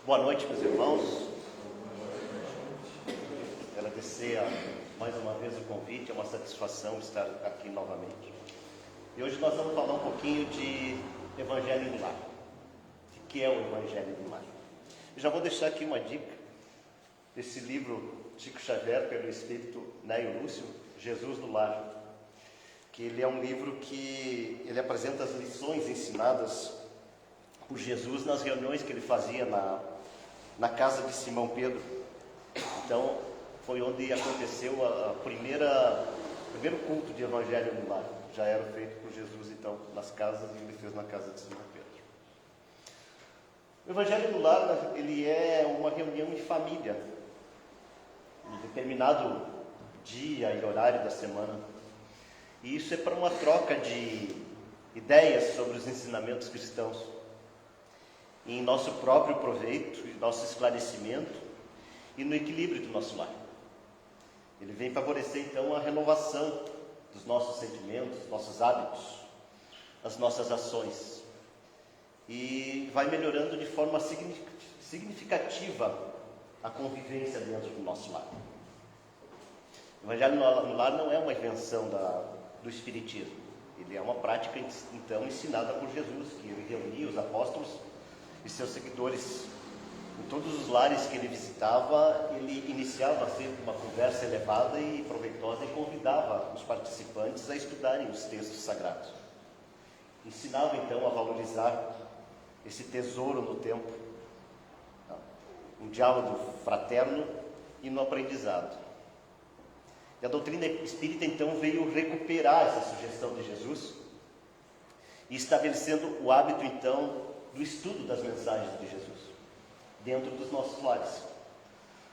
Boa noite, meus irmãos. Agradecer mais uma vez o convite, é uma satisfação estar aqui novamente. E hoje nós vamos falar um pouquinho de Evangelho no Lar. O que é o Evangelho no Lar? Eu já vou deixar aqui uma dica desse livro Chico Xavier, pelo Espírito Neio Lúcio, Jesus no Lar. Que ele é um livro que ele apresenta as lições ensinadas por Jesus nas reuniões que ele fazia na casa de Simão Pedro. Então, foi onde aconteceu o primeiro culto de Evangelho no Lar. Já era feito por Jesus, então, nas casas, e ele fez na casa de Simão Pedro. O Evangelho no Lar, ele é uma reunião em família, em determinado dia e horário da semana. E isso é para uma troca de ideias sobre os ensinamentos cristãos, em nosso próprio proveito, em nosso esclarecimento e no equilíbrio do nosso lar. Ele vem favorecer, então, a renovação dos nossos sentimentos, dos nossos hábitos, as nossas ações. E vai melhorando de forma significativa a convivência dentro do nosso lar. O Evangelho no Lar não é uma invenção do Espiritismo. Ele é uma prática, então, ensinada por Jesus, que ele reunia os apóstolos e seus seguidores. Em todos os lares que ele visitava, ele iniciava sempre uma conversa elevada e proveitosa e convidava os participantes a estudarem os textos sagrados. Ensinava, então, a valorizar esse tesouro no tempo, um diálogo fraterno e no aprendizado. E a doutrina espírita, então, veio recuperar essa sugestão de Jesus e estabelecendo o hábito, então, do estudo das mensagens de Jesus dentro dos nossos lares,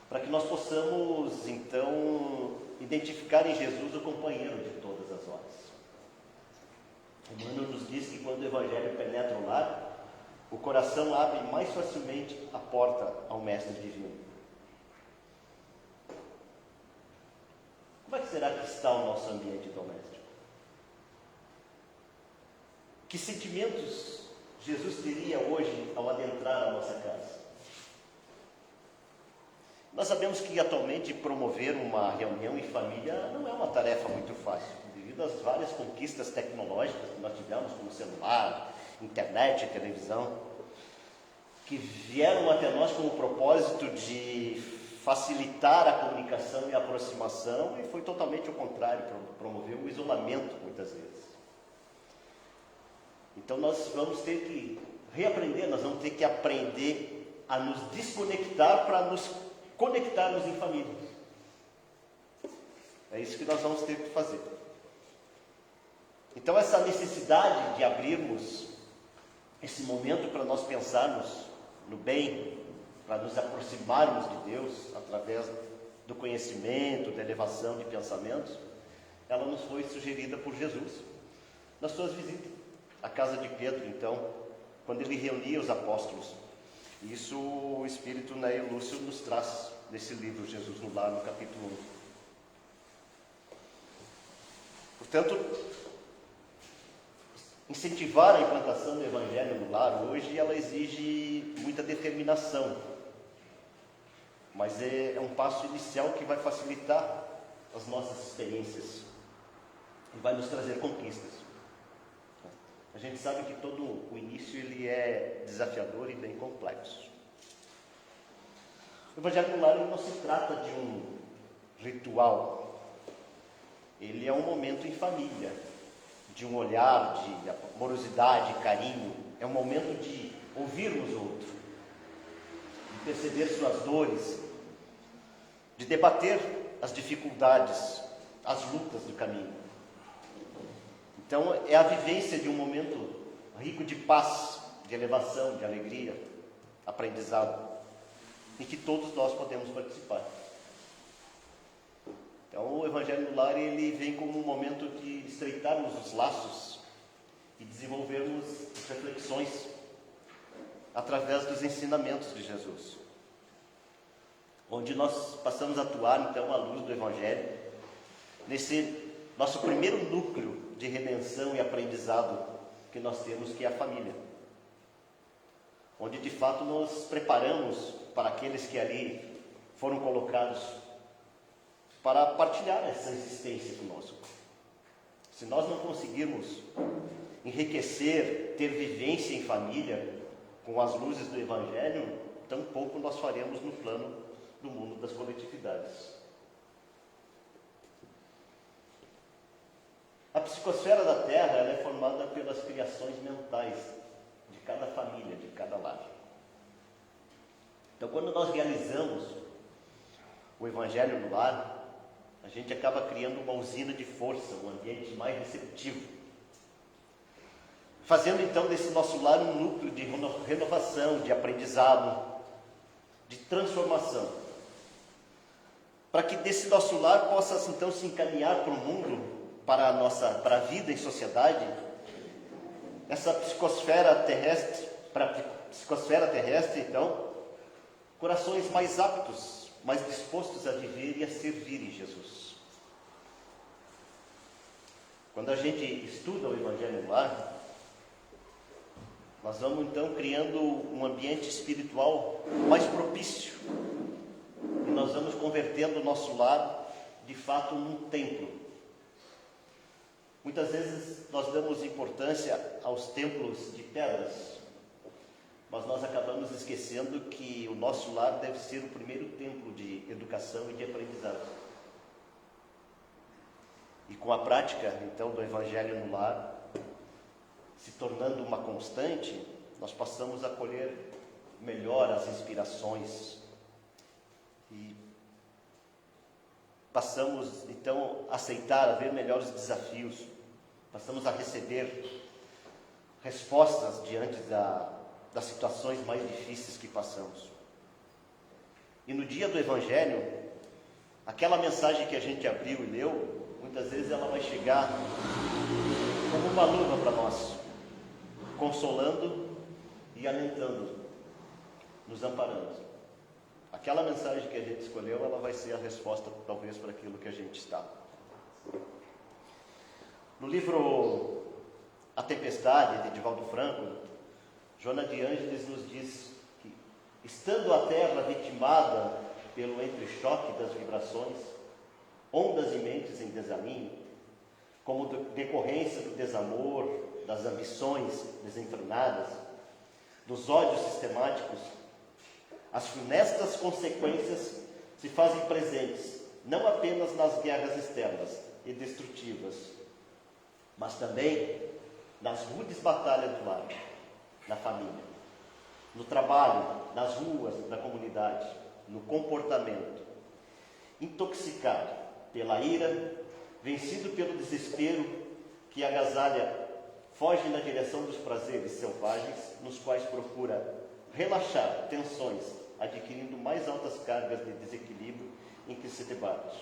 para que nós possamos, então, identificar em Jesus o companheiro de todas as horas. Emmanuel nos diz que quando o Evangelho penetra o lar, o coração abre mais facilmente a porta ao Mestre Divino. Como é que será que está o nosso ambiente doméstico? Que sentimentos Jesus teria hoje ao adentrar a nossa casa? Nós sabemos que atualmente promover uma reunião em família não é uma tarefa muito fácil, devido às várias conquistas tecnológicas que nós tivemos, como celular, internet, televisão, que vieram até nós com o propósito de facilitar a comunicação e a aproximação, e foi totalmente o contrário, promoveu o isolamento muitas vezes. Então nós vamos ter que reaprender, nós vamos ter que aprender a nos desconectar para nos conectarmos em família. É isso que nós vamos ter que fazer. Então essa necessidade de abrirmos esse momento para nós pensarmos no bem, para nos aproximarmos de Deus através do conhecimento, da elevação de pensamentos, ela nos foi sugerida por Jesus nas suas visitas à casa de Pedro, então, quando ele reunia os apóstolos. Isso o Espírito Neio Lúcio nos traz nesse livro, Jesus no Lar, no capítulo 1. Portanto, incentivar a implantação do Evangelho no lar hoje, ela exige muita determinação, mas é um passo inicial que vai facilitar as nossas experiências e vai nos trazer conquistas. A gente sabe que todo o início ele é desafiador e bem complexo. O Evangelho no Lar não se trata de um ritual. Ele é um momento em família, de um olhar, de amorosidade, carinho. É um momento de ouvirmos o outro, de perceber suas dores, de debater as dificuldades, as lutas do caminho. Então, é a vivência de um momento rico de paz, de elevação, de alegria, aprendizado, em que todos nós podemos participar. Então, o Evangelho no Lar, ele vem como um momento de estreitarmos os laços e desenvolvermos reflexões através dos ensinamentos de Jesus, onde nós passamos a atuar, então, à luz do Evangelho, nesse nosso primeiro núcleo de redenção e aprendizado que nós temos, que é a família. onde de fato nos preparamos para aqueles que ali foram colocados para partilhar essa existência conosco. Se nós não conseguirmos enriquecer, ter vivência em família com as luzes do Evangelho, tampouco nós faremos no plano do mundo das coletividades. A psicosfera da Terra ela é formada pelas criações mentais de cada família, de cada lar. Então, quando nós realizamos o Evangelho no lar, a gente acaba criando uma usina de força, um ambiente mais receptivo, fazendo então desse nosso lar um núcleo de renovação, de aprendizado, de transformação, para que desse nosso lar possa então se encaminhar para o mundo, para a vida em sociedade, essa psicosfera terrestre, para a psicosfera terrestre, então, corações mais aptos, mais dispostos a viver e a servir em Jesus. Quando a gente estuda o Evangelho no lar, nós vamos então criando um ambiente espiritual mais propício, e nós vamos convertendo o nosso lar, de fato, num templo. Muitas vezes nós damos importância aos templos de pedras, mas nós acabamos esquecendo que o nosso lar deve ser o primeiro templo de educação e de aprendizado. E com a prática, então, do Evangelho no lar, se tornando uma constante, nós passamos a colher melhor as inspirações e passamos, então, a aceitar, a ver melhor os desafios, passamos a receber respostas diante das situações mais difíceis que passamos. E no dia do Evangelho, aquela mensagem que a gente abriu e leu, muitas vezes ela vai chegar como uma luva para nós, consolando e alentando, nos amparando. Aquela mensagem que a gente escolheu, ela vai ser a resposta, talvez, para aquilo que a gente está. No livro A Tempestade, de Divaldo Franco, Joana de Ângeles nos diz que, estando a Terra vitimada pelo entrechoque das vibrações, ondas e mentes em desalinho, como decorrência do desamor, das ambições desenfrenadas, dos ódios sistemáticos, as funestas consequências se fazem presentes, não apenas nas guerras externas e destrutivas, mas também nas rudes batalhas do lar, na família, no trabalho, nas ruas da comunidade, no comportamento. Intoxicado pela ira, vencido pelo desespero que agasalha, foge na direção dos prazeres selvagens, nos quais procura relaxar tensões, adquirindo mais altas cargas de desequilíbrio em que se debate.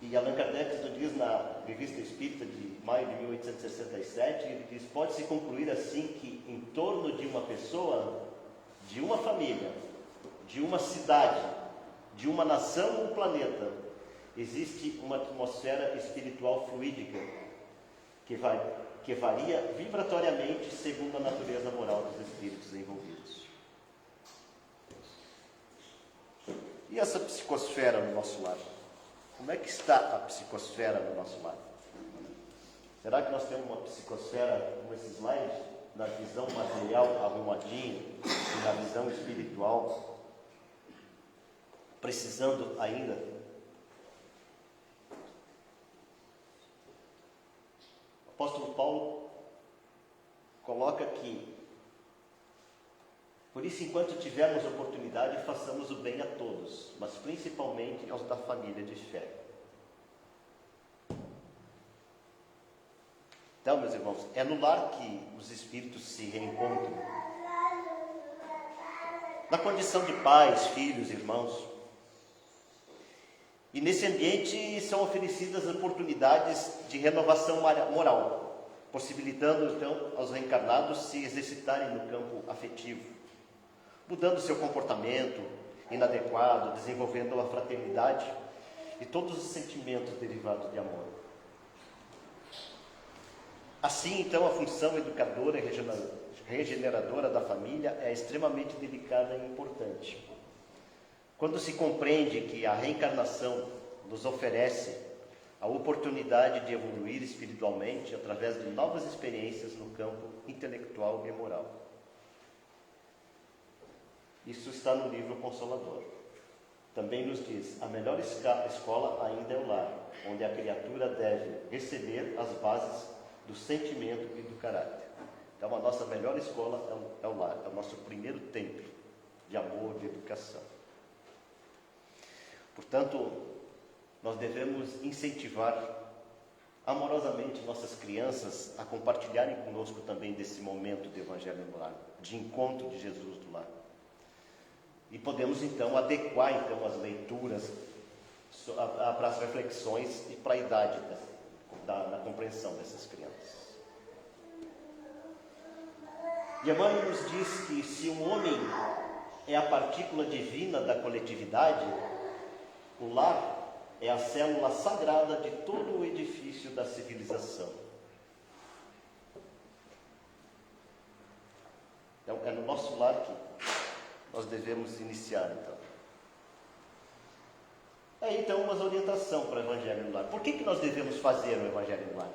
E Allan Kardec nos diz na Revista Espírita de maio de 1867, ele diz: pode-se concluir assim que em torno de uma pessoa, de uma família, de uma cidade, de uma nação ou planeta, existe uma atmosfera espiritual fluídica que varia vibratoriamente segundo a natureza moral dos espíritos envolvidos. E essa psicosfera no nosso lar? Como é que está a psicosfera no nosso lar? Será que nós temos uma psicosfera como esses slides, na visão material arrumadinha e na visão espiritual precisando ainda? O apóstolo Paulo coloca que, por isso, enquanto tivermos oportunidade, façamos o bem a todos, mas principalmente aos da família de fé. Então, meus irmãos, é no lar que os espíritos se reencontram. Na condição de pais, filhos, irmãos. E nesse ambiente são oferecidas oportunidades de renovação moral, possibilitando então aos reencarnados se exercitarem no campo afetivo, mudando seu comportamento inadequado, desenvolvendo a fraternidade e todos os sentimentos derivados de amor. Assim, então, a função educadora e regeneradora da família é extremamente delicada e importante. Quando se compreende que a reencarnação nos oferece a oportunidade de evoluir espiritualmente através de novas experiências no campo intelectual e moral. Isso está no livro Consolador. Também nos diz: a melhor escola ainda é o lar, onde a criatura deve receber as bases do sentimento e do caráter. Então, a nossa melhor escola é o lar, é o nosso primeiro templo de amor, de educação. Portanto, nós devemos incentivar amorosamente nossas crianças a compartilharem conosco também desse momento de Evangelho no lar, de encontro de Jesus do lar. E podemos então adequar as leituras para as reflexões e para a idade na compreensão dessas crianças. E Emmanuel nos diz que se um homem é a partícula divina da coletividade, o lar é a célula sagrada de todo o edifício da civilização. Então, é no nosso lar que nós devemos iniciar, então. Aí, então, uma orientação para o Evangelho no lar. Por que nós devemos fazer o Evangelho no lar?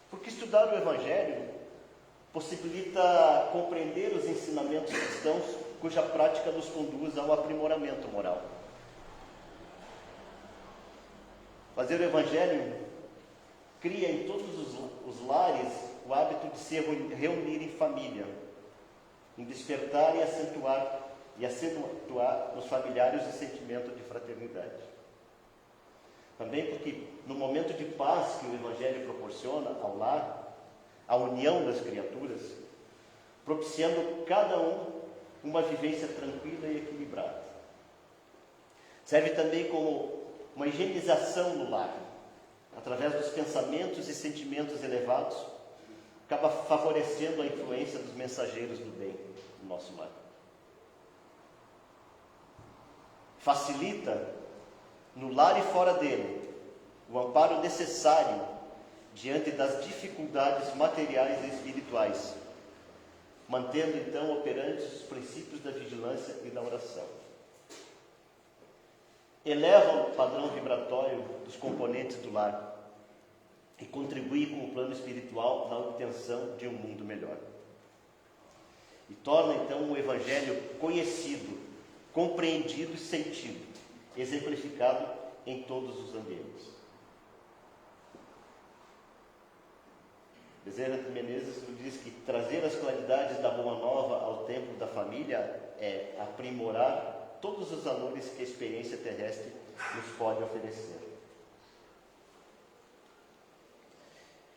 Porque estudar o Evangelho possibilita compreender os ensinamentos cristãos cuja prática nos conduz ao aprimoramento moral. Fazer o Evangelho cria em todos os lares o hábito de se reunir em família, em despertar e acentuar nos familiares o sentimento de fraternidade. Também porque no momento de paz que o Evangelho proporciona ao lar, a união das criaturas, propiciando cada uma vivência tranquila e equilibrada. Serve também como uma higienização no lar, através dos pensamentos e sentimentos elevados, acaba favorecendo a influência dos mensageiros do bem no nosso lar. Facilita, no lar e fora dele, o amparo necessário diante das dificuldades materiais e espirituais, mantendo então operantes os princípios da vigilância e da oração. Eleva o padrão vibratório dos componentes do lar e contribui com o plano espiritual na obtenção de um mundo melhor. E torna então o Evangelho conhecido, compreendido e sentido, exemplificado em todos os ambientes. Bezerra de Menezes nos diz que trazer as claridades da Boa Nova ao templo da família é aprimorar todos os valores que a experiência terrestre nos pode oferecer.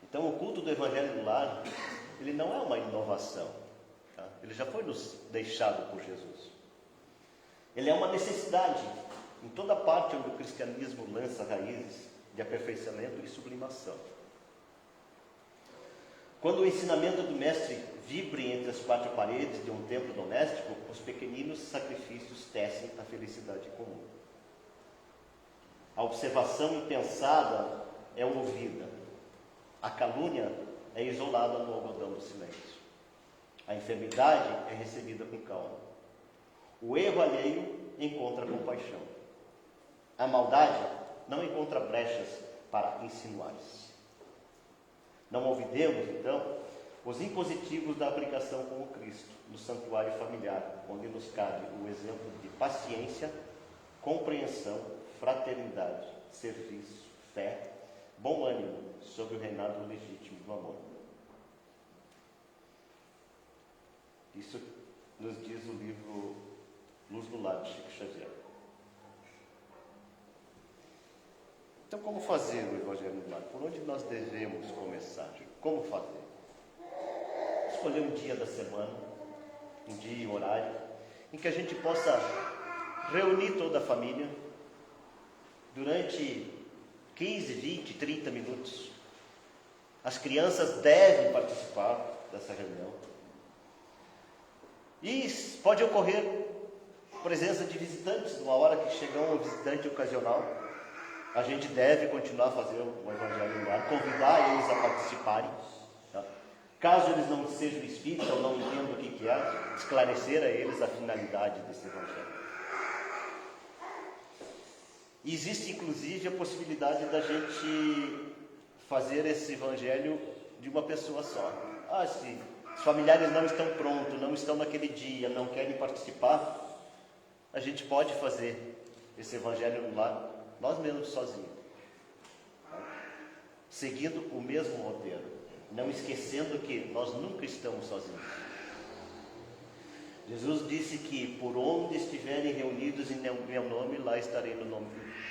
Então, o culto do Evangelho no lar, ele não é uma inovação. Tá? Ele já foi nos deixado por Jesus. Ele é uma necessidade em toda parte onde o cristianismo lança raízes de aperfeiçoamento e sublimação. Quando o ensinamento do Mestre vibre entre as quatro paredes de um templo doméstico, os pequeninos sacrifícios tecem a felicidade comum. A observação impensada é ouvida. A calúnia é isolada no algodão do silêncio. A enfermidade é recebida com calma. O erro alheio encontra compaixão. A maldade não encontra brechas para insinuar-se. Não olvidemos, então, os impositivos da aplicação com o Cristo no santuário familiar, onde nos cabe o exemplo de paciência, compreensão, fraternidade, serviço, fé, bom ânimo sob o reinado legítimo do amor. Isso nos diz o livro Luz do Lar, de Chico Xavier. Então, como fazer o Evangelho no lar? Por onde nós devemos começar? Como fazer? Escolher um dia da semana, um dia e horário, em que a gente possa reunir toda a família durante 15, 20, 30 minutos. As crianças devem participar dessa reunião. E pode ocorrer presença de visitantes, numa hora que chega um visitante ocasional. A gente deve continuar a fazer o evangelho no lar, convidar eles a participarem. Tá? Caso eles não sejam espíritas ou não entendam o que é, esclarecer a eles a finalidade desse evangelho. E existe inclusive a possibilidade da gente fazer esse evangelho de uma pessoa só. Se os familiares não estão prontos, não estão naquele dia, não querem participar, a gente pode fazer esse evangelho no lar, nós mesmos sozinhos, seguindo o mesmo roteiro, não esquecendo que nós nunca estamos sozinhos. Jesus disse que por onde estiverem reunidos em meu nome, lá estarei no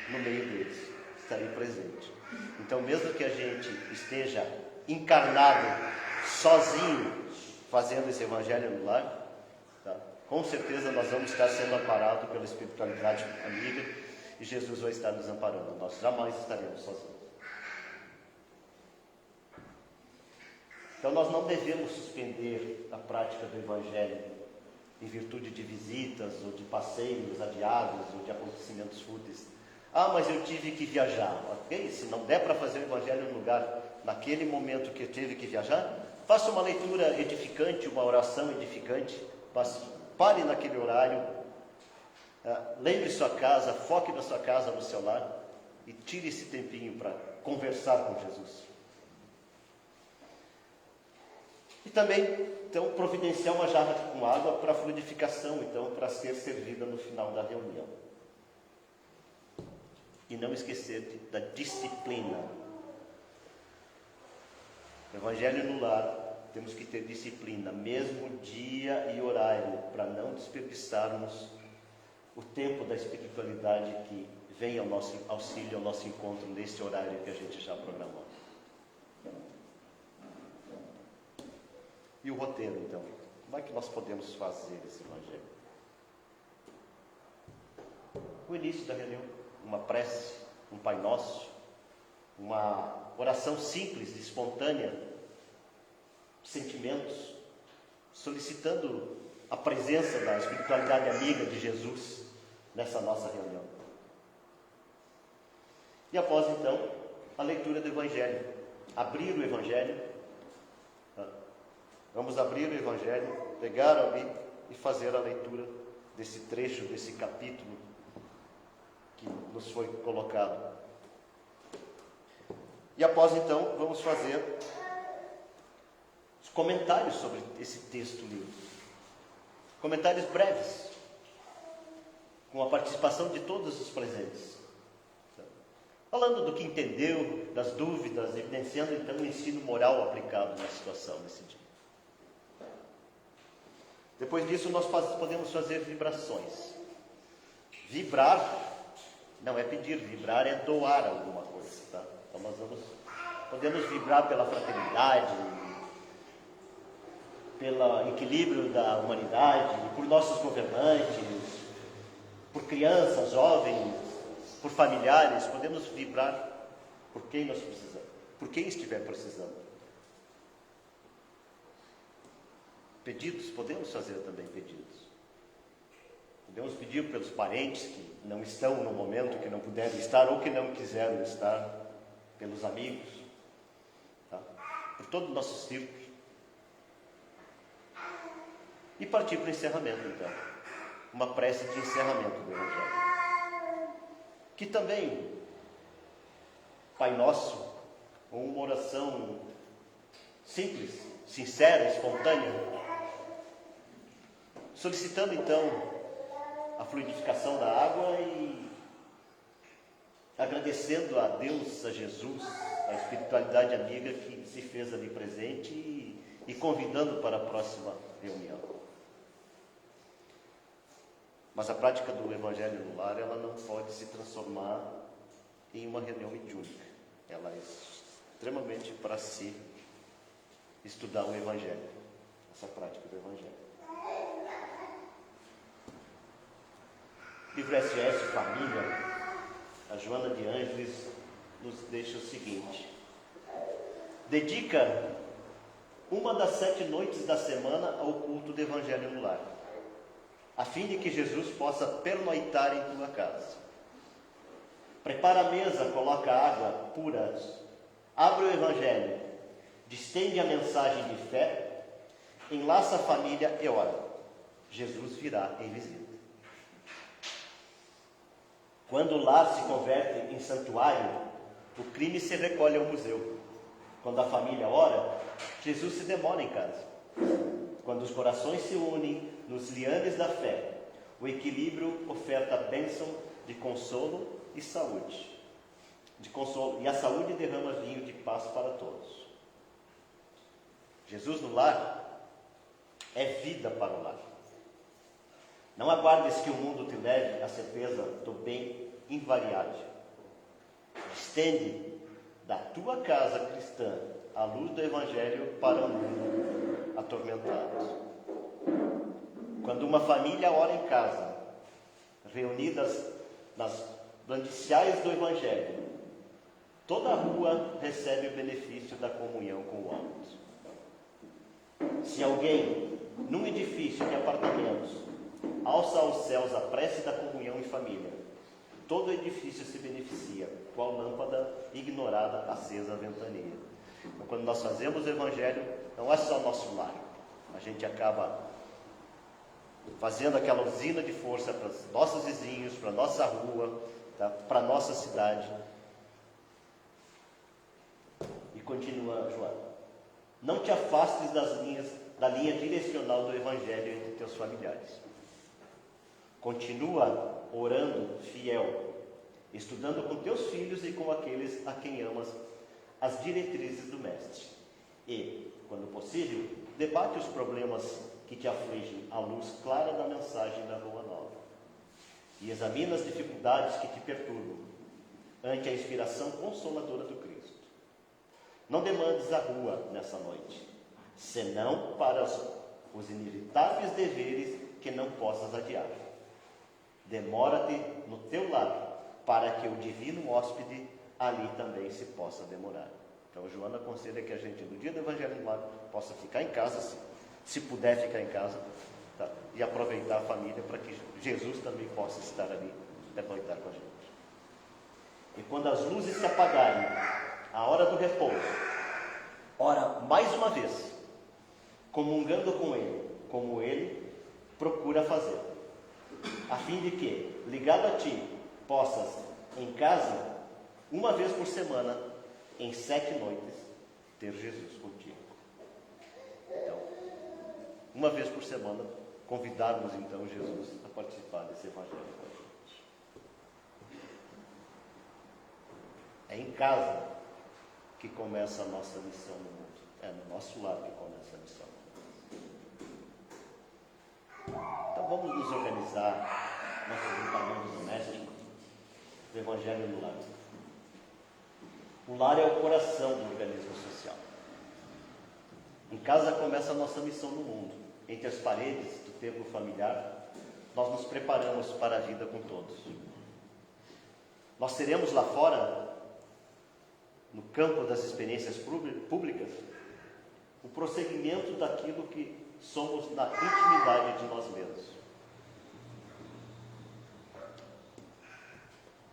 meio deles, estarei presente. Então, mesmo que a gente esteja encarnado, sozinho, fazendo esse evangelho no lar, tá? Com certeza nós vamos estar sendo amparados pela espiritualidade amiga e Jesus vai estar nos amparando. Nós jamais estaremos sozinhos. Então nós não devemos suspender a prática do evangelho em virtude de visitas ou de passeios adiados ou de acontecimentos fúteis. Mas eu tive que viajar. Ok, se não der para fazer o evangelho no lugar naquele momento que eu tive que viajar, faça uma leitura edificante, uma oração edificante, pare naquele horário, lembre sua casa, foque na sua casa, no seu lar, e tire esse tempinho para conversar com Jesus. E também, então, providenciar uma jarra com água para fluidificação, então, para ser servida no final da reunião. E não esquecer da disciplina. No evangelho no lar, temos que ter disciplina, mesmo dia e horário, para não desperdiçarmos o tempo da espiritualidade que vem ao nosso auxílio, ao nosso encontro nesse horário que a gente já programou. E o roteiro, então? Como é que nós podemos fazer esse evangelho? O início da reunião, uma prece, um Pai Nosso, uma oração simples e espontânea, sentimentos, solicitando a presença da espiritualidade amiga de Jesus nessa nossa reunião. E após, então, a leitura do Evangelho. Abrir o Evangelho. Vamos abrir o Evangelho, pegar ali e fazer a leitura desse trecho, desse capítulo que nos foi colocado. E após, então, vamos fazer os comentários sobre esse texto lido. Comentários breves, com a participação de todos os presentes. Falando do que entendeu, das dúvidas, evidenciando, então, o ensino moral aplicado na situação nesse dia. Depois disso, nós podemos fazer vibrações. Vibrar não é pedir, vibrar é doar alguma coisa, tá? Então nós podemos vibrar pela fraternidade, pelo equilíbrio da humanidade, por nossos governantes, por crianças, jovens, por familiares. Podemos vibrar por quem nós precisamos, por quem estiver precisando. Pedidos, podemos fazer também pedidos. Podemos pedir pelos parentes que não estão no momento, que não puderam estar ou que não quiseram estar, pelos amigos, tá? Por todo o nosso círculo. E partir para o encerramento, então. Uma prece de encerramento do Evangelho. Que também, Pai Nosso, ou uma oração simples, sincera, espontânea, solicitando então a fluidificação da água e agradecendo a Deus, a Jesus, a espiritualidade amiga que se fez ali presente e convidando para a próxima reunião. Mas a prática do Evangelho no lar, ela não pode se transformar em uma reunião mediúnica. Ela é extremamente para si estudar o Evangelho, essa prática do Evangelho. Livro SOS Família, a Joana de Ângeles nos deixa o seguinte: dedica uma das 7 noites da semana ao culto do Evangelho no lar, a fim de que Jesus possa pernoitar em tua casa. prepara a mesa, coloca água pura, abre o Evangelho, distende a mensagem de fé, enlaça a família e ora. Jesus virá em visita. Quando o lar se converte em santuário, o crime se recolhe ao museu. Quando a família ora, Jesus se demora em casa. Quando os corações se unem nos lianes da fé, o equilíbrio oferta a bênção de consolo e saúde. E a saúde derrama vinho de paz para todos. Jesus no lar é vida para o lar. Não aguardes que o mundo te leve à certeza do bem invariável. Estende da tua casa cristã a luz do Evangelho para o mundo atormentado. Quando uma família ora em casa, reunidas nas blandiciais do Evangelho, toda a rua recebe o benefício da comunhão com o alto. Se alguém, num edifício de apartamentos, alça aos céus a prece da comunhão em família, todo o edifício se beneficia, qual lâmpada ignorada acesa à ventania. Então, quando nós fazemos o Evangelho, não é só nosso lar. A gente acaba fazendo aquela usina de força para os nossos vizinhos, para a nossa rua, tá? Para a nossa cidade. E continua, Joana. Não te afastes da linha direcional do Evangelho entre teus familiares. Continua orando fiel, estudando com teus filhos e com aqueles a quem amas as diretrizes do Mestre. E, quando possível, debate os problemas que te afligem à luz clara da mensagem da Boa Nova. E examina as dificuldades que te perturbam ante a inspiração consoladora do Cristo. Não demandes a rua nessa noite, senão para os inevitáveis deveres que não possas adiar. Demora-te no teu lar, para que o divino hóspede ali também se possa demorar. Então, Joana aconselha que a gente, no dia do Evangelho no lar, possa ficar em casa, se puder ficar em casa, tá? E aproveitar a família para que Jesus também possa estar ali, aproveitar com a gente. E quando as luzes se apagarem, a hora do repouso, ora mais uma vez, comungando com Ele, como Ele procura fazer, a fim de que, ligado a Ti, possas, em casa, uma vez por semana, em 7 noites, ter Jesus contigo. Então, uma vez por semana, convidarmos então Jesus a participar desse Evangelho com a gente. É em casa que começa a nossa missão no mundo. É no nosso lar que começa a missão. Então vamos nos organizar nosso equipamento doméstico do Evangelho no lar. O lar é o coração do organismo social. Em casa começa a nossa missão no mundo. Entre as paredes do templo familiar, nós nos preparamos para a vida com todos. Nós seremos lá fora, no campo das experiências públicas, o prosseguimento daquilo que somos na intimidade de nós mesmos.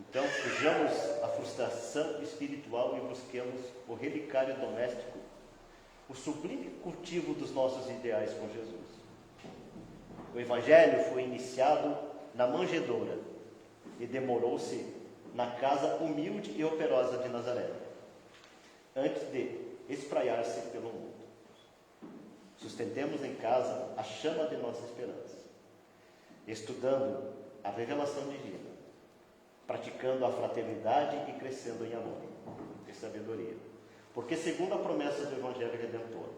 Então, fujamos a frustração espiritual e busquemos o relicário doméstico, o sublime cultivo dos nossos ideais com Jesus. O Evangelho foi iniciado na manjedoura e demorou-se na casa humilde e operosa de Nazaré, antes de espraiar-se pelo mundo. Sustentemos em casa a chama de nossa esperança, estudando a revelação divina, praticando a fraternidade e crescendo em amor e sabedoria. Porque segundo a promessa do Evangelho Redentor,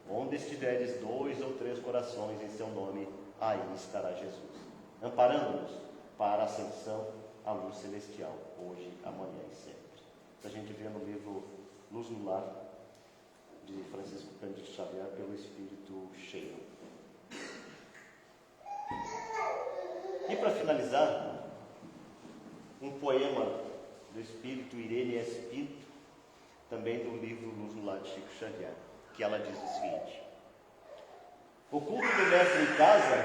onde estiveres 2 ou 3 corações em seu nome, aí estará Jesus, amparando-nos para a ascensão à luz celestial, hoje, amanhã e sempre. Isso a gente vê no livro Luz no Lar, de Francisco Cândido Xavier, pelo Espírito Cheio. E para finalizar, um poema do Espírito Irene S. Pinto, também do livro Luz no Lar de Chico Xavier, que ela diz o seguinte: o culto do mestre em casa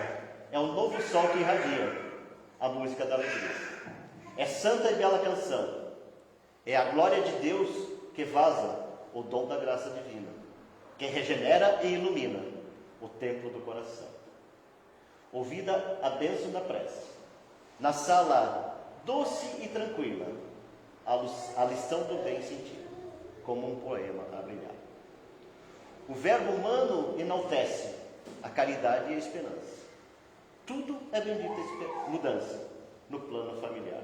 é um novo sol que irradia a música da alegria. É santa e bela canção É a glória de Deus que vaza o dom da graça divina, que regenera e ilumina o templo do coração. Ouvida a bênção da prece, na sala doce e tranquila, a lição do bem sentido, como um poema a brilhar. O verbo humano enaltece a caridade e a esperança. Tudo é bendita mudança no plano familiar.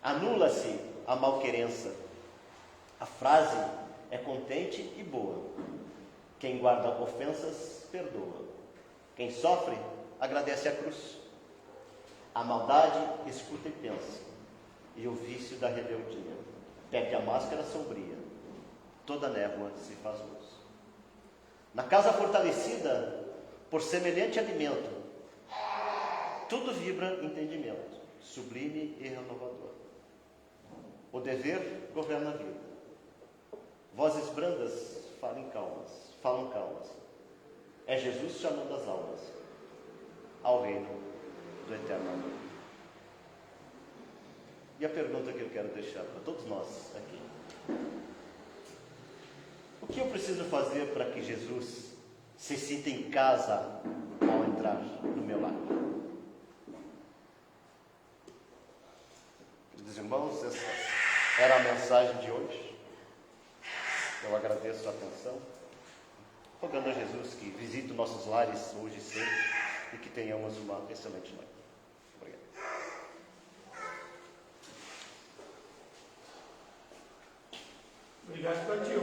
Anula-se a malquerença. A frase é contente e boa. Quem guarda ofensas, perdoa. Quem sofre, agradece a cruz. A maldade escuta e pensa. E o vício da rebeldia perde a máscara sombria. Toda névoa se faz luz. Na casa fortalecida por semelhante alimento, tudo vibra entendimento, sublime e renovador. O dever governa a vida. Vozes brandas falam calmas. É Jesus chamando as almas ao reino do eterno amor. E a pergunta que eu quero deixar para todos nós aqui: o que eu preciso fazer para que Jesus se sinta em casa ao entrar no meu lar? Queridos irmãos, essa era a mensagem de hoje. Eu agradeço a atenção, rogando a Jesus que visite nossos lares hoje e sempre e que tenhamos uma excelente noite. Obrigado. Obrigado, Tati.